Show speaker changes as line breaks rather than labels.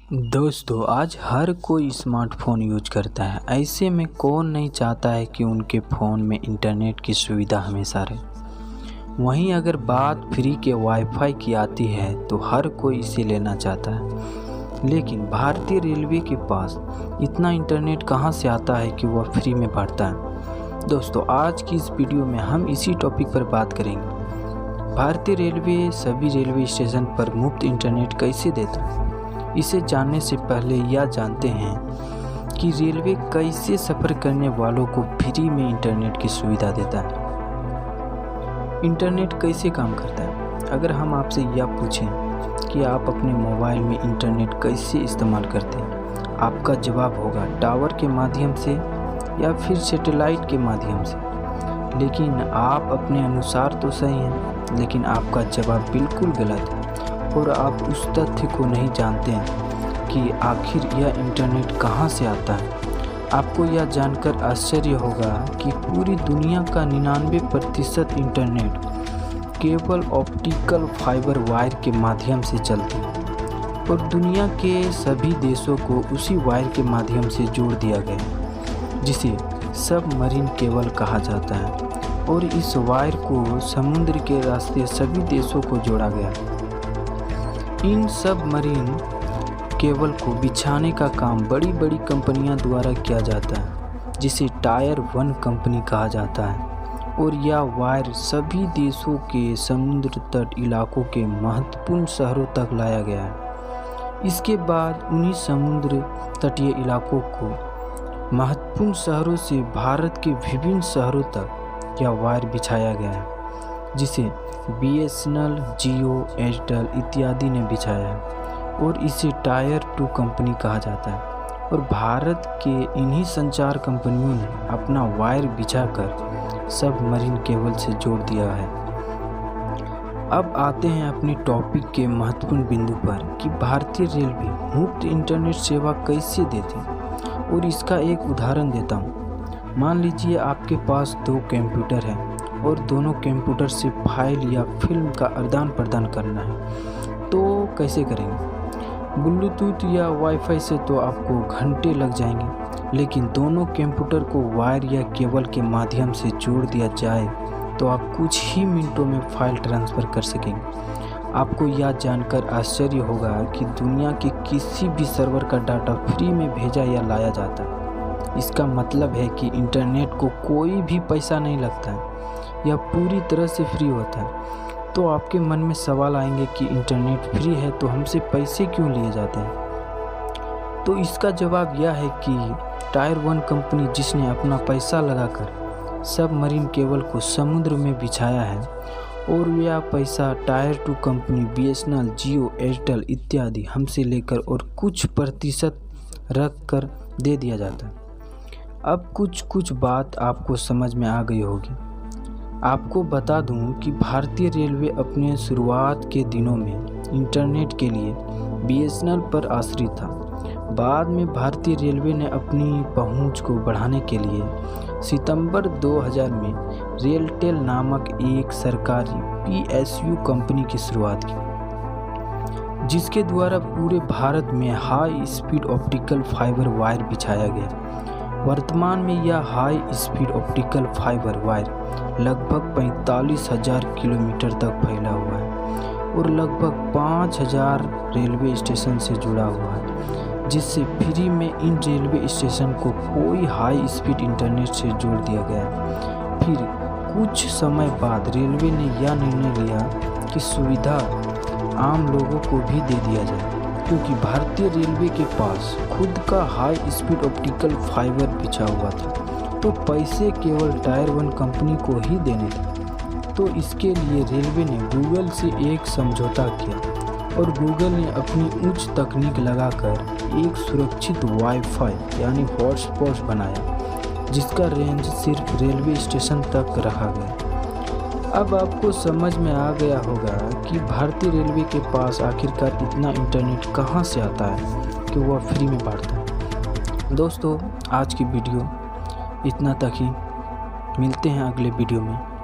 दोस्तों, आज हर कोई स्मार्टफ़ोन यूज करता है। ऐसे में कौन नहीं चाहता है कि उनके फ़ोन में इंटरनेट की सुविधा हमेशा रहे। वहीं अगर बात फ्री के वाईफाई की आती है तो हर कोई इसे लेना चाहता है। लेकिन भारतीय रेलवे के पास इतना इंटरनेट कहां से आता है कि वह फ्री में बांटता है। दोस्तों, आज की इस वीडियो में हम इसी टॉपिक पर बात करेंगे। भारतीय रेलवे सभी रेलवे स्टेशन पर मुफ्त इंटरनेट कैसे देता है। इसे जानने से पहले यह जानते हैं कि रेलवे कैसे सफ़र करने वालों को फ्री में इंटरनेट की सुविधा देता है। इंटरनेट कैसे काम करता है। अगर हम आपसे यह पूछें कि आप अपने मोबाइल में इंटरनेट कैसे इस्तेमाल करते हैं, आपका जवाब होगा टावर के माध्यम से या फिर सैटेलाइट के माध्यम से। लेकिन आप अपने अनुसार तो सही हैं, लेकिन आपका जवाब बिल्कुल गलत है और आप उस तथ्य को नहीं जानते हैं कि आखिर यह इंटरनेट कहां से आता है। आपको यह जानकर आश्चर्य होगा कि पूरी दुनिया का 99% इंटरनेट केवल ऑप्टिकल फाइबर वायर के माध्यम से चलती है और दुनिया के सभी देशों को उसी वायर के माध्यम से जोड़ दिया गया, जिसे सबमरीन केबल कहा जाता है। और इस वायर को समुद्र के रास्ते सभी देशों को जोड़ा गया। इन सबमरीन केबल को बिछाने का काम बड़ी बड़ी कंपनियों द्वारा किया जाता है, जिसे टायर 1 कंपनी कहा जाता है। और यह वायर सभी देशों के समुद्र तट इलाकों के महत्वपूर्ण शहरों तक लाया गया है। इसके बाद उन्हीं समुद्र तटीय इलाकों को महत्वपूर्ण शहरों से भारत के विभिन्न शहरों तक यह वायर बिछाया गया है, जिसे BSNL, जियो, एयरटेल इत्यादि ने बिछाया है और इसे टायर 2 कंपनी कहा जाता है। और भारत के इन्हीं संचार कंपनियों ने अपना वायर बिछाकर सबमरीन केबल से जोड़ दिया है। अब आते हैं अपने टॉपिक के महत्वपूर्ण बिंदु पर कि भारतीय रेलवे मुफ्त इंटरनेट सेवा कैसे देती है। और इसका एक उदाहरण देता हूँ। मान लीजिए आपके पास 2 कंप्यूटर हैं और दोनों कंप्यूटर से फाइल या फिल्म का आदान प्रदान करना है, तो कैसे करेंगे। ब्लूटूथ या वाईफाई से तो आपको घंटे लग जाएंगे, लेकिन दोनों कंप्यूटर को वायर या केबल के माध्यम से जोड़ दिया जाए तो आप कुछ ही मिनटों में फाइल ट्रांसफ़र कर सकेंगे। आपको यह जानकर आश्चर्य होगा कि दुनिया के किसी भी सर्वर का डाटा फ्री में भेजा या लाया जाता है। इसका मतलब है कि इंटरनेट को कोई भी पैसा नहीं लगता है, यह पूरी तरह से फ्री होता है। तो आपके मन में सवाल आएंगे कि इंटरनेट फ्री है तो हमसे पैसे क्यों लिए जाते हैं। तो इसका जवाब यह है कि टायर 1 कंपनी, जिसने अपना पैसा लगाकर सबमरीन केबल को समुद्र में बिछाया है, और यह पैसा टायर 2 कंपनी BSNL, जियो, एयरटेल इत्यादि हमसे लेकर और कुछ प्रतिशत रख कर दे दिया जाता है। अब कुछ बात आपको समझ में आ गई होगी। आपको बता दूं कि भारतीय रेलवे अपने शुरुआत के दिनों में इंटरनेट के लिए BSNL पर आश्रित था। बाद में भारतीय रेलवे ने अपनी पहुंच को बढ़ाने के लिए सितंबर 2000 में रेलटेल नामक एक सरकारी PSU कंपनी की शुरुआत की, जिसके द्वारा पूरे भारत में high speed optical fibre wire बिछाया गया। वर्तमान में यह high speed optical fibre wire लगभग 45,000 किलोमीटर तक फैला हुआ है और लगभग 5,000 रेलवे स्टेशन से जुड़ा हुआ है, जिससे फ्री में इन रेलवे स्टेशन को कोई हाई स्पीड इंटरनेट से जोड़ दिया गया। फिर कुछ समय बाद रेलवे ने यह निर्णय लिया कि सुविधा आम लोगों को भी दे दिया जाए, क्योंकि भारतीय रेलवे के पास खुद का हाई स्पीड ऑप्टिकल फाइबर बिछा हुआ था, तो पैसे केवल टायर 1 कंपनी को ही देने थे। तो इसके लिए रेलवे ने गूगल से एक समझौता किया और गूगल ने अपनी उच्च तकनीक लगाकर एक सुरक्षित वाईफाई यानी हॉटस्पॉट बनाया, जिसका रेंज सिर्फ रेलवे स्टेशन तक रखा गया। अब आपको समझ में आ गया होगा कि भारतीय रेलवे के पास आखिरकार इतना इंटरनेट कहां से आता है कि वह फ्री में बांटता है। दोस्तों, आज की वीडियो इतना तक ही। मिलते हैं अगले वीडियो में।